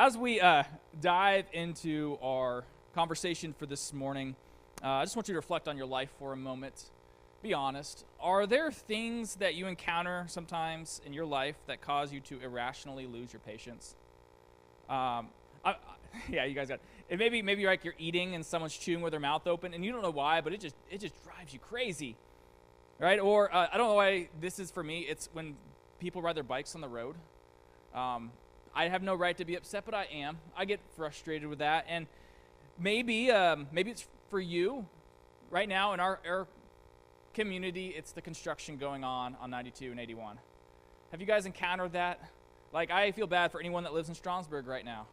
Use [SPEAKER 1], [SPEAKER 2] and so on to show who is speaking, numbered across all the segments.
[SPEAKER 1] As we dive into our conversation for this morning, I just want you to reflect on your life for a moment. Be honest. Are there things that you encounter sometimes in your life that cause you to irrationally lose your patience? Yeah, you guys got it. Maybe like you're eating and someone's chewing with their mouth open, and you don't know why, but it just drives you crazy, right? Or I don't know why this is for me. It's when people ride their bikes on the road. I have no right to be upset, but I am. I get frustrated with that, and maybe it's for you right now in our community. It's the construction going on 92 and 81. Have you guys encountered that? Like, I feel bad for anyone that lives in Strasburg right now,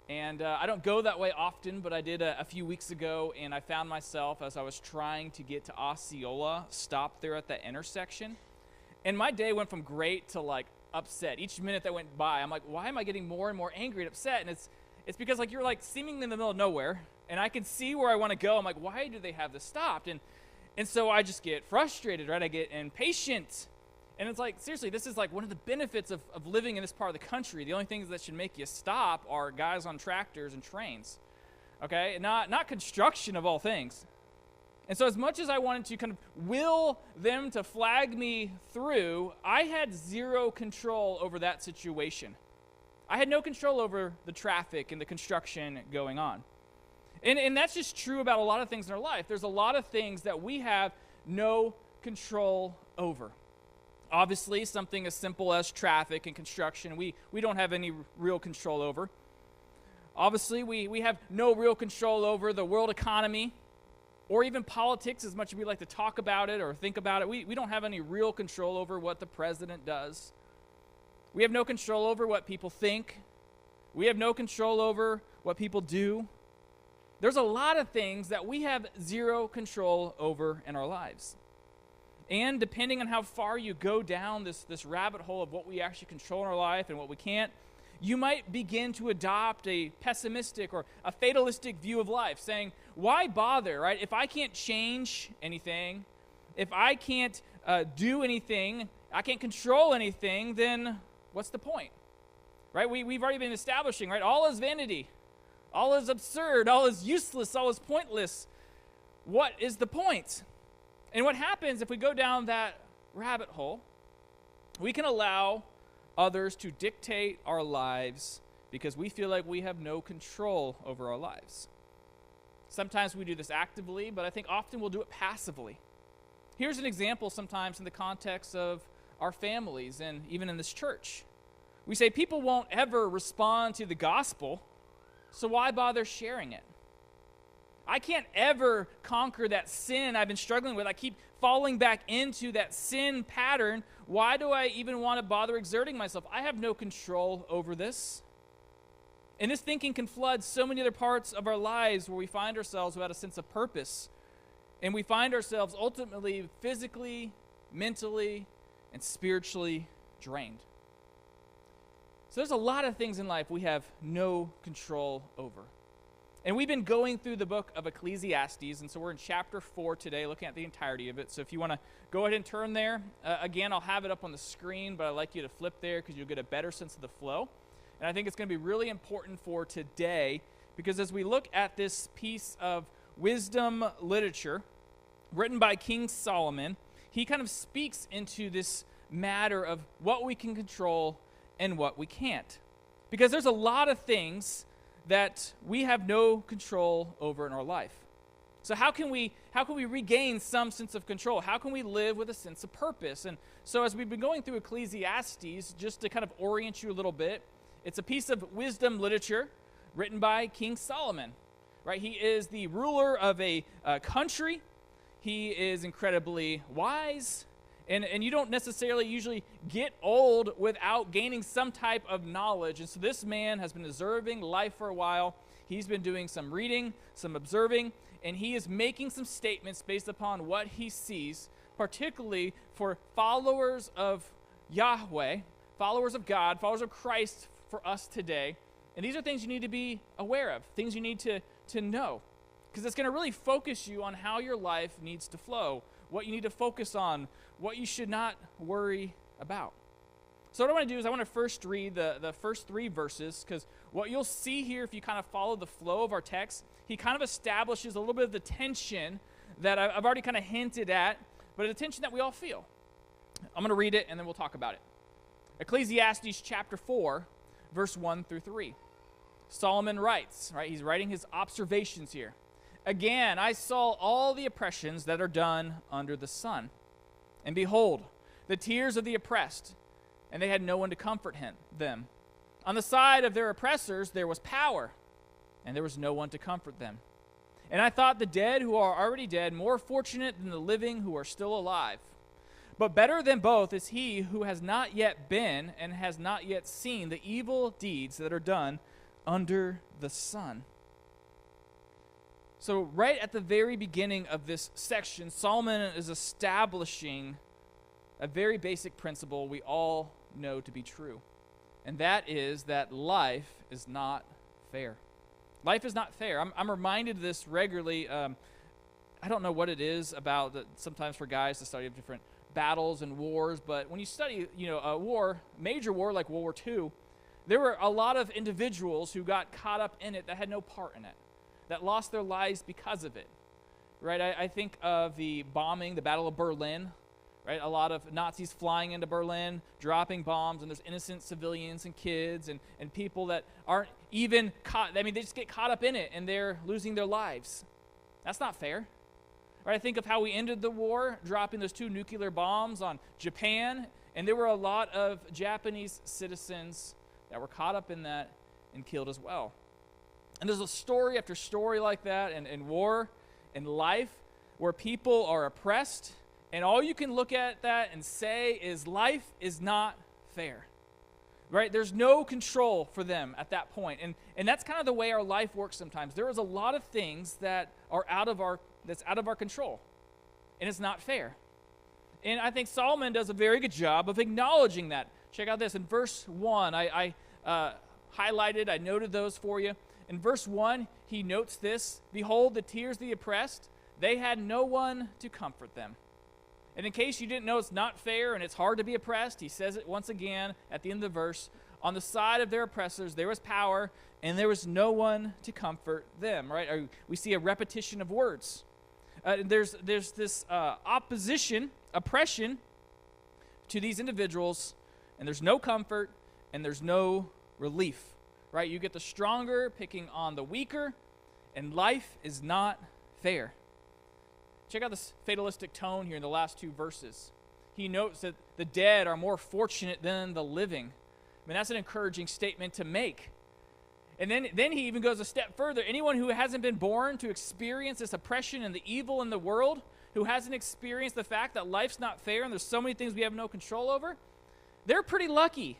[SPEAKER 1] and I don't go that way often, but I did a few weeks ago, and I found myself as I was trying to get to Osceola, stopped there at that intersection, and my day went from great to like upset. Each minute that went by, I'm like, why am I getting more and more angry and upset? And it's because like you're like seemingly in the middle of nowhere, and I can see where I want to go. I'm like, why do they have this stopped? And so I just get frustrated, right? I get impatient. And it's like, seriously, this is like one of the benefits of living in this part of the country. The only things that should make you stop are guys on tractors and trains, okay? Not construction of all things. And so as much as I wanted to kind of will them to flag me through, I had zero control over that situation. I had no control over the traffic and the construction going on. And that's just true about a lot of things in our life. There's a lot of things that we have no control over. Obviously, something as simple as traffic and construction, we don't have any real control over. Obviously, we have no real control over the world economy, or even politics, as much as we like to talk about it or think about it. We don't have any real control over what the president does. We have no control over what people think. We have no control over what people do. There's a lot of things that we have zero control over in our lives. And depending on how far you go down this rabbit hole of what we actually control in our life and what we can't, you might begin to adopt a pessimistic or a fatalistic view of life, saying, why bother, right? If I can't change anything, if I can't do anything, I can't control anything, then what's the point, right? We've already been establishing, right? All is vanity. All is absurd. All is useless. All is pointless. What is the point? And what happens if we go down that rabbit hole, we can allow others to dictate our lives because we feel like we have no control over our lives. Sometimes we do this actively, but I think often we'll do it passively. Here's an example sometimes in the context of our families and even in this church. We say people won't ever respond to the gospel, so why bother sharing it? I can't ever conquer that sin I've been struggling with. I keep falling back into that sin pattern. Why do I even want to bother exerting myself? I have no control over this. And this thinking can flood so many other parts of our lives where we find ourselves without a sense of purpose. And we find ourselves ultimately physically, mentally, and spiritually drained. So there's a lot of things in life we have no control over. And we've been going through the book of Ecclesiastes, and so we're in chapter 4 today, looking at the entirety of it. So if you want to go ahead and turn there, again, I'll have it up on the screen, but I'd like you to flip there because you'll get a better sense of the flow. And I think it's going to be really important for today because as we look at this piece of wisdom literature written by King Solomon, he kind of speaks into this matter of what we can control and what we can't. Because there's a lot of things that we have no control over in our life. So how can we regain some sense of control? How can we live with a sense of purpose? And so as we've been going through Ecclesiastes, just to kind of orient you a little bit, it's a piece of wisdom literature written by King Solomon, right? He is the ruler of a country. He is incredibly wise. And you don't necessarily usually get old without gaining some type of knowledge. And so this man has been observing life for a while. He's been doing some reading, some observing, and he is making some statements based upon what he sees, particularly for followers of Yahweh, followers of God, followers of Christ for us today. And these are things you need to be aware of, things you need to know, because it's going to really focus you on how your life needs to flow, what you need to focus on, what you should not worry about. So what I want to do is I want to first read the first 3 verses, because what you'll see here, if you kind of follow the flow of our text, he kind of establishes a little bit of the tension that I've already kind of hinted at, but a tension that we all feel. I'm going to read it, and then we'll talk about it. Ecclesiastes chapter 4, verse 1 through 3. Solomon writes, right? He's writing his observations here. Again, I saw all the oppressions that are done under the sun. And behold, the tears of the oppressed, and they had no one to comfort them. On the side of their oppressors there was power, and there was no one to comfort them. And I thought the dead who are already dead more fortunate than the living who are still alive. But better than both is he who has not yet been and has not yet seen the evil deeds that are done under the sun. So right at the very beginning of this section, Solomon is establishing a very basic principle we all know to be true. And that is that life is not fair. Life is not fair. I'm reminded of this regularly. I don't know what it is about sometimes for guys to study of different battles and wars, but when you study, a war, major war like World War II, there were a lot of individuals who got caught up in it that had no part in it, that lost their lives because of it, right? I think of the bombing, the Battle of Berlin, right? A lot of Nazis flying into Berlin, dropping bombs, and there's innocent civilians and kids and people that aren't even caught. I mean, they just get caught up in it, and they're losing their lives. That's not fair. Right, I think of how we ended the war, dropping those 2 nuclear bombs on Japan, and there were a lot of Japanese citizens that were caught up in that and killed as well. And there's a story after story like that in war, in life, where people are oppressed, and all you can look at that and say is life is not fair. Right? There's no control for them at that point. And that's kind of the way our life works sometimes. There is a lot of things that are out of our control, and it's not fair. And I think Solomon does a very good job of acknowledging that. Check out this in verse 1. I highlighted, I noted those for you. In verse 1, he notes this: behold, the tears of the oppressed, they had no one to comfort them. And in case you didn't know it's not fair and it's hard to be oppressed, he says it once again at the end of the verse: on the side of their oppressors there was power, and there was no one to comfort them. Right? We see a repetition of words. There's this oppression to these individuals, and there's no comfort and there's no relief. Right? You get the stronger picking on the weaker, and life is not fair. Check out this fatalistic tone here in the last 2 verses. He notes that the dead are more fortunate than the living. I mean, that's an encouraging statement to make. And then he even goes a step further. Anyone who hasn't been born to experience this oppression and the evil in the world, who hasn't experienced the fact that life's not fair and there's so many things we have no control over, they're pretty lucky.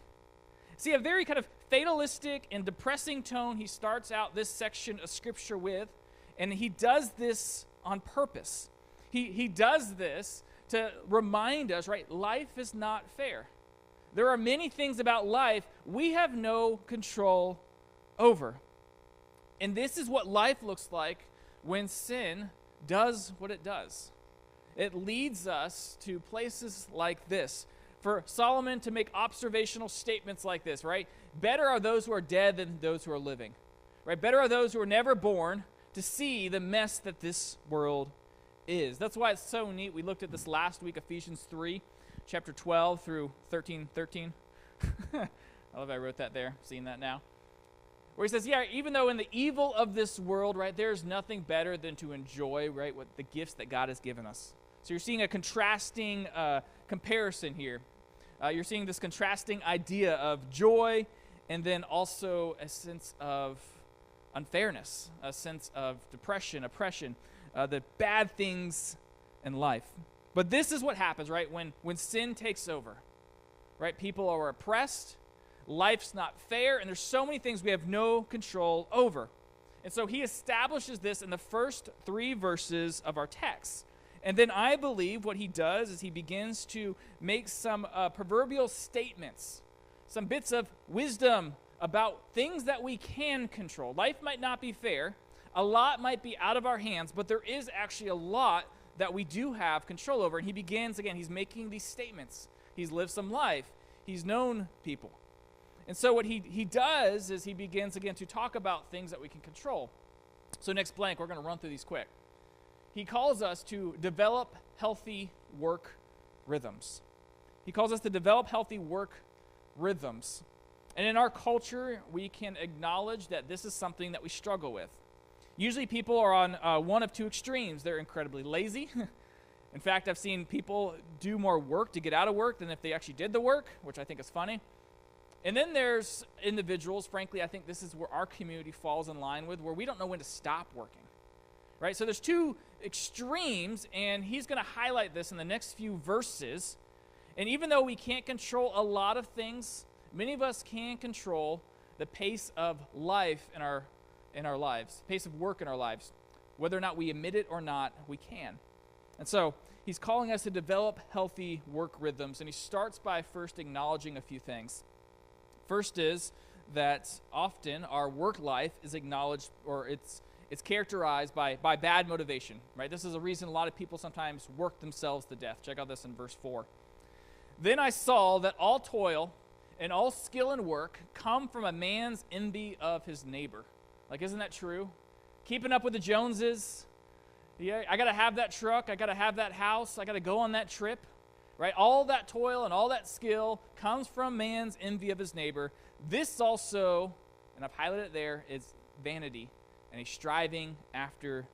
[SPEAKER 1] See, a very kind of fatalistic and depressing tone he starts out this section of Scripture with, and he does this on purpose. He does this to remind us, right, life is not fair. There are many things about life we have no control over. And this is what life looks like when sin does what it does. It leads us to places like this. For Solomon to make observational statements like this, right? Better are those who are dead than those who are living. Right? Better are those who are never born to see the mess that this world is. That's why it's so neat. We looked at this last week, Ephesians 3, chapter 12 through 13. I love I wrote that there, seeing that now. Where he says, yeah, even though in the evil of this world, right, there's nothing better than to enjoy, right, what the gifts that God has given us. So you're seeing a contrasting comparison here. You're seeing this contrasting idea of joy and then also a sense of unfairness, a sense of depression, oppression, the bad things in life. But this is what happens, right, when sin takes over, right? People are oppressed, life's not fair, and there's so many things we have no control over. And so he establishes this in the first 3 verses of our text. And then I believe what he does is he begins to make some proverbial statements, some bits of wisdom about things that we can control. Life might not be fair. A lot might be out of our hands, but there is actually a lot that we do have control over. And he begins, again, he's making these statements. He's lived some life. He's known people. And so what he does is he begins again to talk about things that we can control. So next blank, we're going to run through these quick. He calls us to develop healthy work rhythms. He calls us to develop healthy work rhythms. And in our culture, we can acknowledge that this is something that we struggle with. Usually people are on one of two extremes. They're incredibly lazy. In fact, I've seen people do more work to get out of work than if they actually did the work, which I think is funny. And then there's individuals, frankly, I think this is where our community falls in line with, where we don't know when to stop working, right? So there's two extremes, and he's going to highlight this in the next few verses. And even though we can't control a lot of things, many of us can control the pace of life in our lives, pace of work in our lives. Whether or not we admit it or not, we can. And so he's calling us to develop healthy work rhythms, and he starts by first acknowledging a few things. First is that often our work life is acknowledged, or it's characterized by bad motivation, right? This is a reason a lot of people sometimes work themselves to death. Check out this in verse 4. Then I saw that all toil and all skill and work come from a man's envy of his neighbor. Like, isn't that true? Keeping up with the Joneses. Yeah, I got to have that truck. I got to have that house. I got to go on that trip. Right? All that toil and all that skill comes from man's envy of his neighbor. This also, and I've highlighted it there, is vanity and a striving after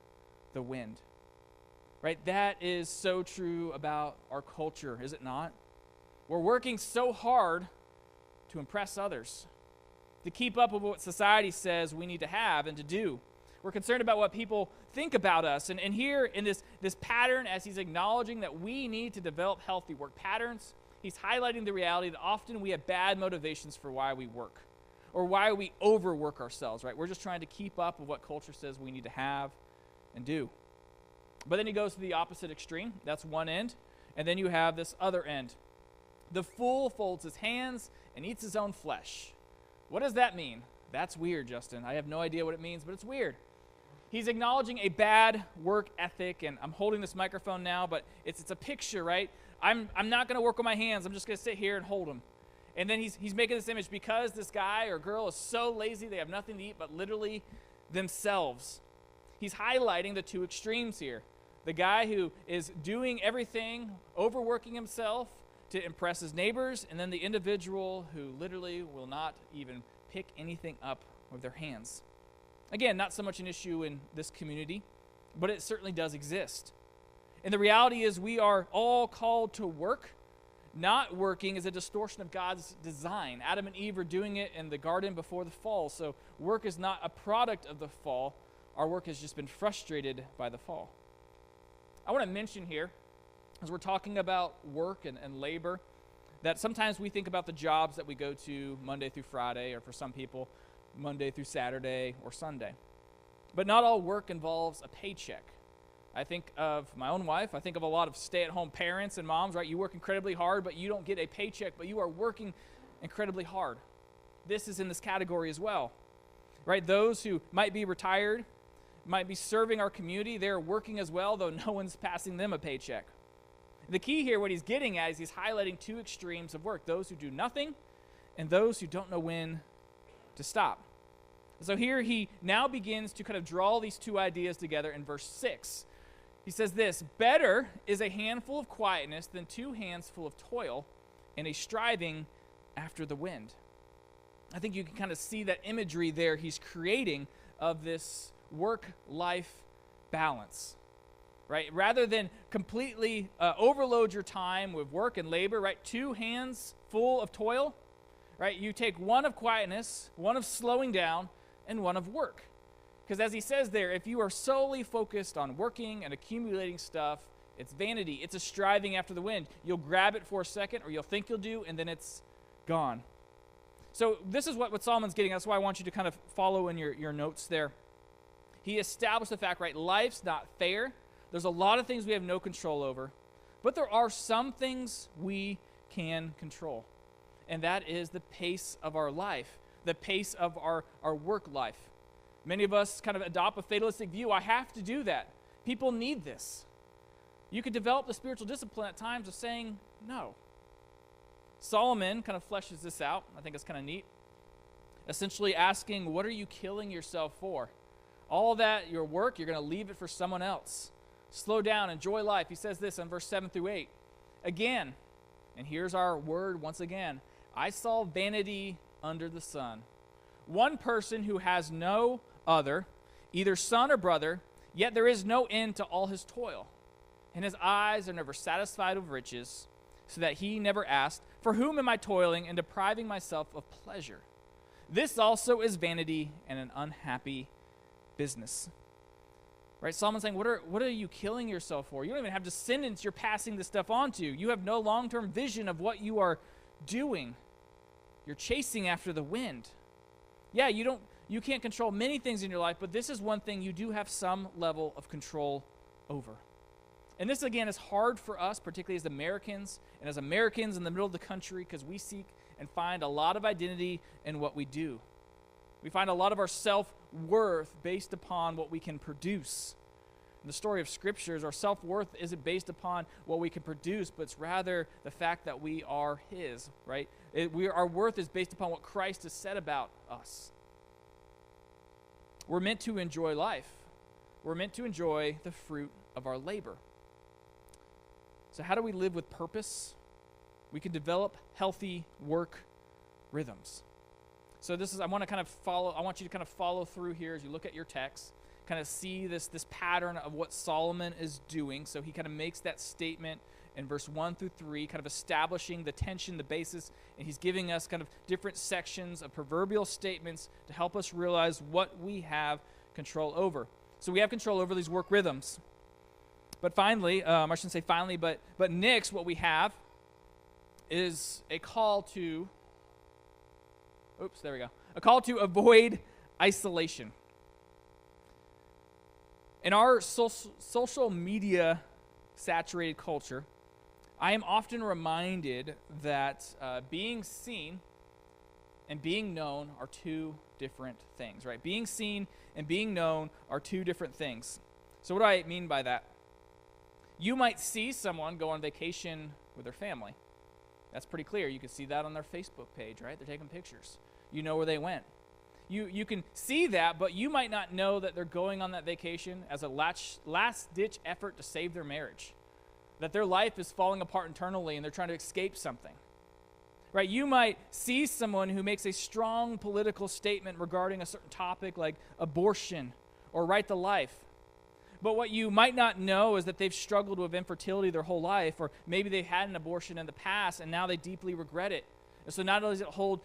[SPEAKER 1] the wind. Right? That is so true about our culture, is it not? We're working so hard to impress others, to keep up with what society says we need to have and to do. We're concerned about what people think about us. And here in this pattern, as he's acknowledging that we need to develop healthy work patterns, he's highlighting the reality that often we have bad motivations for why we work or why we overwork ourselves, right? We're just trying to keep up with what culture says we need to have and do. But then he goes to the opposite extreme. That's one end. And then you have this other end. The fool folds his hands and eats his own flesh. What does that mean? That's weird, Justin. I have no idea what it means, but it's weird. He's acknowledging a bad work ethic, and I'm holding this microphone now, but it's a picture, right? I'm not going to work with my hands. I'm just going to sit here and hold them. And then he's making this image because this guy or girl is so lazy they have nothing to eat but literally themselves. He's highlighting the two extremes here. The guy who is doing everything, overworking himself to impress his neighbors, and then the individual who literally will not even pick anything up with their hands. Again, not so much an issue in this community, but it certainly does exist. And the reality is we are all called to work. Not working is a distortion of God's design. Adam and Eve are doing it in the garden before the fall, so work is not a product of the fall. Our work has just been frustrated by the fall. I want to mention here, as we're talking about work and labor, that sometimes we think about the jobs that we go to Monday through Friday, or for some people, Monday through Saturday or Sunday. But not all work involves a paycheck. I think of my own wife. I think of a lot of stay-at-home parents and moms, right? You work incredibly hard, but you don't get a paycheck, but you are working incredibly hard. This is in this category as well, right? Those who might be retired, might be serving our community, they're working as well, though no one's passing them a paycheck. The key here, what he's getting at, is he's highlighting two extremes of work, those who do nothing and those who don't know when to stop. So here he now begins to kind of draw these two ideas together in verse 6. He says this, better is a handful of quietness than 2 hands full of toil and a striving after the wind. I think you can kind of see that imagery there he's creating of this work-life balance, right? Rather than completely overload your time with work and labor, right? 2 hands full of toil, right? You take one of quietness, one of slowing down, and one of work. Because as he says there, if you are solely focused on working and accumulating stuff, it's vanity. It's a striving after the wind. You'll grab it for a second, or you'll think you'll do, and then it's gone. So this is what Solomon's getting. That's why I want you to kind of follow in your notes there. He established the fact, right, life's not fair. There's a lot of things we have no control over. But there are some things we can control. And that is the pace of our life, the pace of our work life. Many of us kind of adopt a fatalistic view. I have to do that. People need this. You could develop the spiritual discipline at times of saying no. Solomon kind of fleshes this out. I think it's kind of neat. Essentially asking, what are you killing yourself for? All that, your work, you're going to leave it for someone else. Slow down, enjoy life. He says this in verse 7 through 8. Again, and here's our word once again, I saw vanity under the sun. One person who has no other, either son or brother, yet there is no end to all his toil. And his eyes are never satisfied with riches, so that he never asked, for whom am I toiling and depriving myself of pleasure? This also is vanity and an unhappy business. Right? Solomon's saying, what are you killing yourself for? You don't even have descendants you're passing this stuff on to. You have no long-term vision of what you are doing. You're chasing after the wind. Yeah, you can't control many things in your life, but this is one thing you do have some level of control over. And this, again, is hard for us, particularly as Americans, and as Americans in the middle of the country, because we seek and find a lot of identity in what we do. We find a lot of our self-worth based upon what we can produce. In the story of Scriptures, our self-worth isn't based upon what we can produce, but it's rather the fact that we are His, right? Our worth is based upon what Christ has said about us. We're meant to enjoy life. We're meant to enjoy the fruit of our labor. So how do we live with purpose? We can develop healthy work rhythms. So I want you to kind of follow through here as you look at your text, kind of see this pattern of what Solomon is doing. So he kind of makes that statement in verse 1 through 3, kind of establishing the tension, the basis, and he's giving us kind of different sections of proverbial statements to help us realize what we have control over. So we have control over these work rhythms. But finally, I shouldn't say finally, but next what we have is a call to avoid isolation. In our social media saturated culture, I am often reminded that being seen and being known are two different things, right? Being seen and being known are two different things. So what do I mean by that? You might see someone go on vacation with their family. That's pretty clear. You can see that on their Facebook page, right? They're taking pictures. You know where they went. You can see that, but you might not know that they're going on that vacation as a last-ditch effort to save their marriage, that their life is falling apart internally and they're trying to escape something. Right? You might see someone who makes a strong political statement regarding a certain topic like abortion or right to life. But what you might not know is that they've struggled with infertility their whole life, or maybe they had an abortion in the past and now they deeply regret it. And so not only does it hold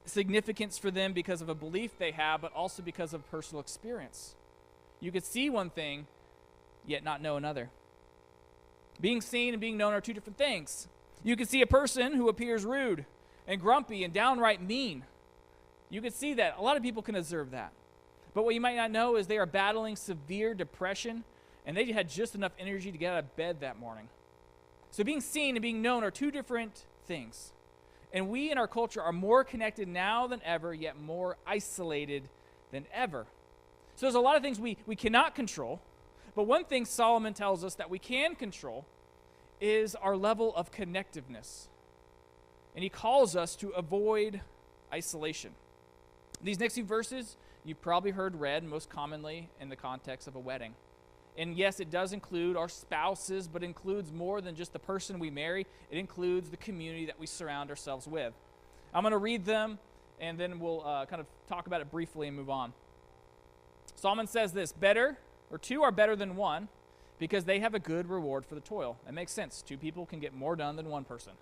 [SPEAKER 1] significance for them because of a belief they have, but also because of personal experience. You could see one thing, yet not know another. Being seen and being known are two different things. You can see a person who appears rude and grumpy and downright mean. You can see that. A lot of people can observe that. But what you might not know is they are battling severe depression, and they had just enough energy to get out of bed that morning. So being seen and being known are two different things. And we in our culture are more connected now than ever, yet more isolated than ever. So there's a lot of things we cannot control, but one thing Solomon tells us that we can control is our level of connectiveness. And he calls us to avoid isolation. These next few verses you've probably heard read most commonly in the context of a wedding. And yes, it does include our spouses, but includes more than just the person we marry. It includes the community that we surround ourselves with. I'm going to read them, and then we'll kind of talk about it briefly and move on. Solomon says this, two are better than one, because they have a good reward for the toil. That makes sense. Two people can get more done than one person.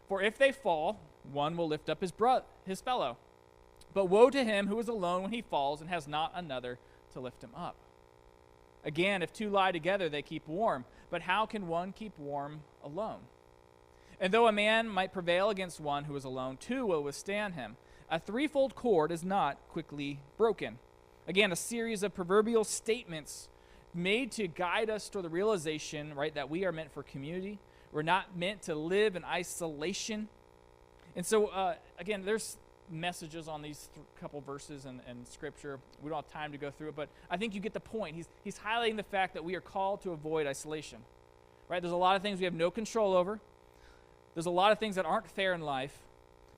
[SPEAKER 1] For if they fall, one will lift up his fellow. But woe to him who is alone when he falls and has not another to lift him up. Again, if two lie together, they keep warm. But how can one keep warm alone? And though a man might prevail against one who is alone, two will withstand him. A threefold cord is not quickly broken. Again, a series of proverbial statements made to guide us to the realization, right, that we are meant for community. We're not meant to live in isolation. And so, again, there's messages on these couple verses in Scripture. We don't have time to go through it, but I think you get the point. He's highlighting the fact that we are called to avoid isolation. Right? There's a lot of things we have no control over. There's a lot of things that aren't fair in life,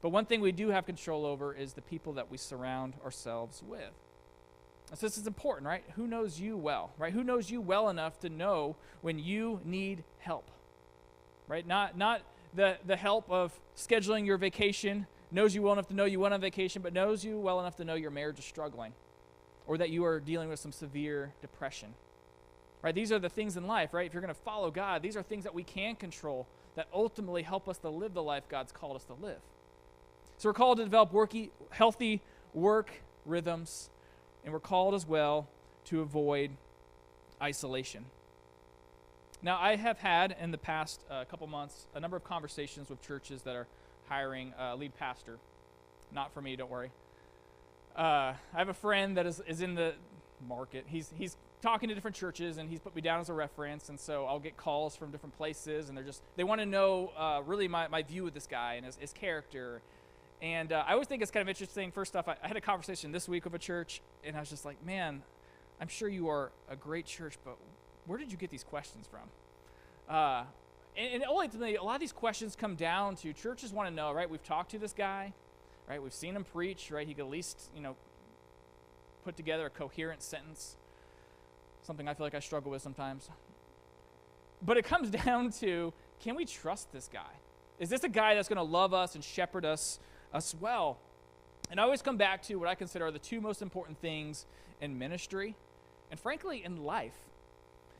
[SPEAKER 1] but one thing we do have control over is the people that we surround ourselves with. And so this is important, right? Who knows you well, right? Who knows you well enough to know when you need help, right? Not the help of scheduling your vacation, knows you well enough to know you went on vacation, but knows you well enough to know your marriage is struggling or that you are dealing with some severe depression, right? These are the things in life, right? If you're going to follow God, these are things that we can control that ultimately help us to live the life God's called us to live. So we're called to develop healthy work rhythms, and we're called as well to avoid isolation. Now, I have had in the past couple months a number of conversations with churches that are hiring a lead pastor. Not for me, don't worry. I have a friend that is in the market. He's talking to different churches, and he's put me down as a reference, and so I'll get calls from different places, and they want to know really my view of this guy and his character. And I always think it's kind of interesting. First off, I had a conversation this week with a church, and I was just like, man, I'm sure you are a great church, but where did you get these questions from? And ultimately, a lot of these questions come down to churches want to know, right? We've talked to this guy, right? We've seen him preach, right? He could at least, put together a coherent sentence, something I feel like I struggle with sometimes. But it comes down to, can we trust this guy? Is this a guy that's going to love us and shepherd us well? And I always come back to what I consider are the two most important things in ministry and frankly in life.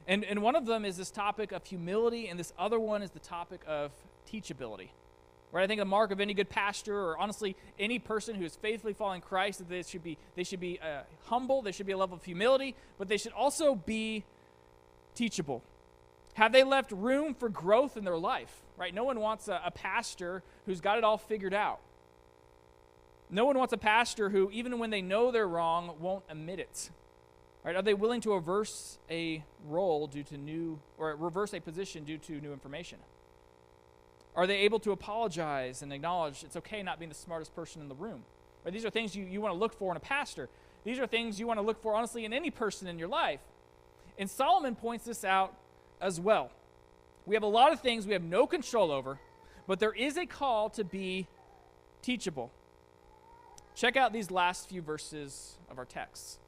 [SPEAKER 1] And one of them is this topic of humility, and this other one is the topic of teachability. Right? I think the mark of any good pastor, or honestly any person who is faithfully following Christ, that they should be humble, there should be a level of humility, but they should also be teachable. Have they left room for growth in their life? Right? No one wants a pastor who's got it all figured out. No one wants a pastor who, even when they know they're wrong, won't admit it. Right? Are they willing to reverse a role reverse a position due to new information? Are they able to apologize and acknowledge it's okay not being the smartest person in the room? Right? These are things you want to look for in a pastor. These are things you want to look for, honestly, in any person in your life. And Solomon points this out as well. We have a lot of things we have no control over, but there is a call to be teachable. Check out these last few verses of our text.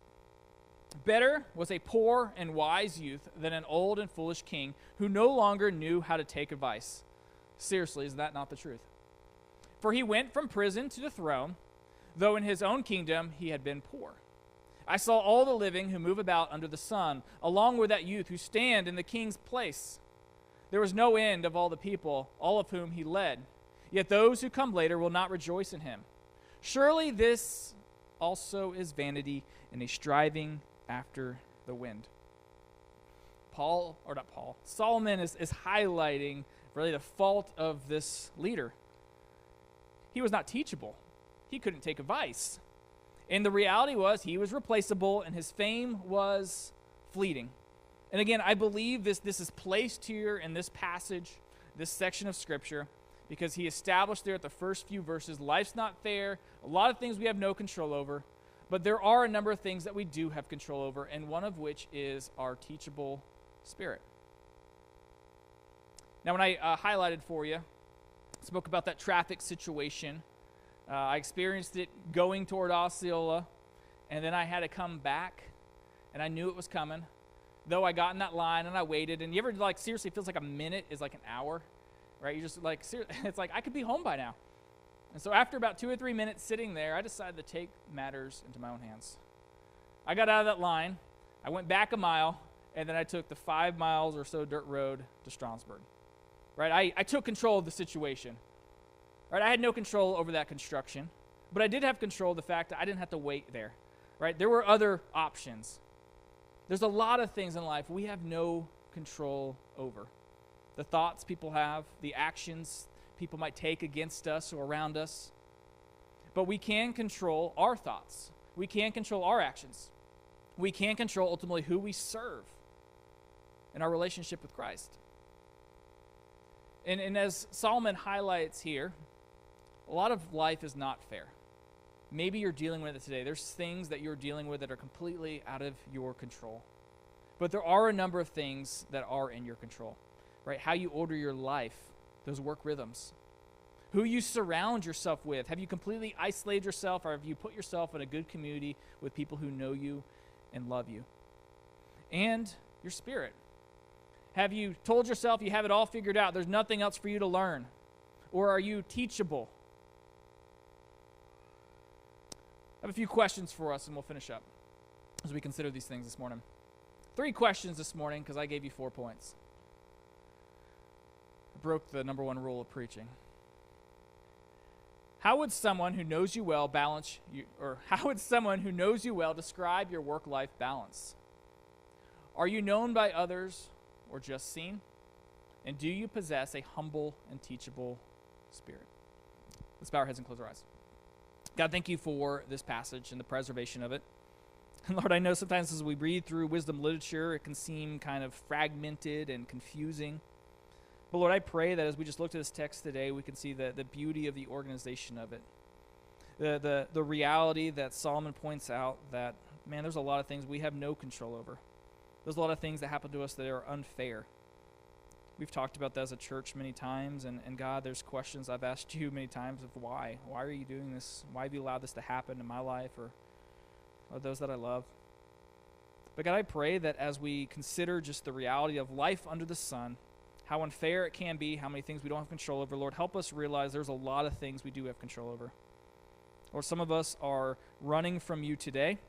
[SPEAKER 1] Better was a poor and wise youth than an old and foolish king who no longer knew how to take advice. Seriously, is that not the truth? For he went from prison to the throne, though in his own kingdom he had been poor. I saw all the living who move about under the sun, along with that youth who stand in the king's place. There was no end of all the people, all of whom he led. Yet those who come later will not rejoice in him. Surely this also is vanity and a striving after the wind. Solomon is highlighting really the fault of this leader. He was not teachable. He couldn't take advice. And the reality was he was replaceable and his fame was fleeting. And again, I believe this is placed here in this passage, this section of Scripture, because he established there at the first few verses, life's not fair, a lot of things we have no control over, but there are a number of things that we do have control over, and one of which is our teachable spirit. Now, when I highlighted for you, spoke about that traffic situation, I experienced it going toward Osceola, and then I had to come back, and I knew it was coming, though I got in that line and I waited, and you ever seriously feels like a minute is like an hour? Right? You're just it's like I could be home by now. And so after about 2 or 3 minutes sitting there, I decided to take matters into my own hands. I got out of that line, I went back a mile, and then I took the 5 miles or so dirt road to Strasburg. Right? I took control of the situation. Right? I had no control over that construction, but I did have control of the fact that I didn't have to wait there. Right? There were other options. There's a lot of things in life we have no control over. The thoughts people have, the actions people might take against us or around us. But we can control our thoughts. We can control our actions. We can control ultimately who we serve in our relationship with Christ. And as Solomon highlights here, a lot of life is not fair. Maybe you're dealing with it today. There's things that you're dealing with that are completely out of your control. But there are a number of things that are in your control. Right? How you order your life, those work rhythms. Who you surround yourself with. Have you completely isolated yourself, or have you put yourself in a good community with people who know you and love you? And your spirit. Have you told yourself you have it all figured out? There's nothing else for you to learn. Or are you teachable? I have a few questions for us, and we'll finish up as we consider these things this morning. 3 questions this morning, because I gave you 4 points. I broke the number 1 rule of preaching. How would someone who knows you well describe your work-life balance? Are you known by others or just seen? And do you possess a humble and teachable spirit? Let's bow our heads and close our eyes. God, thank you for this passage and the preservation of it. And Lord, I know sometimes as we read through wisdom literature, it can seem kind of fragmented and confusing. But Lord, I pray that as we just looked at this text today, we can see the beauty of the organization of it. The reality that Solomon points out that, man, there's a lot of things we have no control over. There's a lot of things that happen to us that are unfair. We've talked about that as a church many times, and God, there's questions I've asked you many times of why. Why are you doing this? Why have you allowed this to happen in my life or those that I love? But God, I pray that as we consider just the reality of life under the sun, how unfair it can be, how many things we don't have control over, Lord, help us realize there's a lot of things we do have control over. Lord, some of us are running from you today,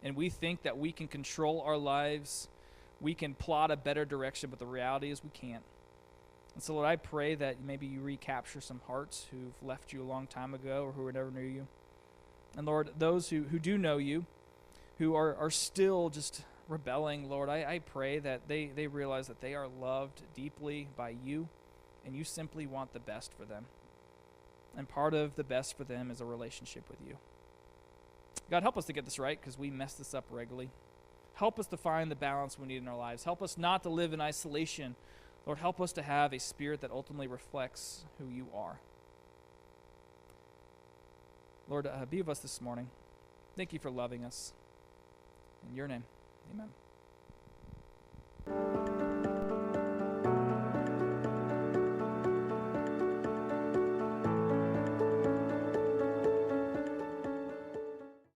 [SPEAKER 1] and we think that we can control our lives, we can plot a better direction, but the reality is we can't. And so, Lord, I pray that maybe you recapture some hearts who've left you a long time ago or who never knew you. And Lord, those who do know you, who are still just rebelling, Lord, I pray that they realize that they are loved deeply by you, and you simply want the best for them. And part of the best for them is a relationship with you. God, help us to get this right, because we mess this up regularly. Help us to find the balance we need in our lives. Help us not to live in isolation. Lord, help us to have a spirit that ultimately reflects who you are. Lord, be with us this morning. Thank you for loving us. In your name, amen.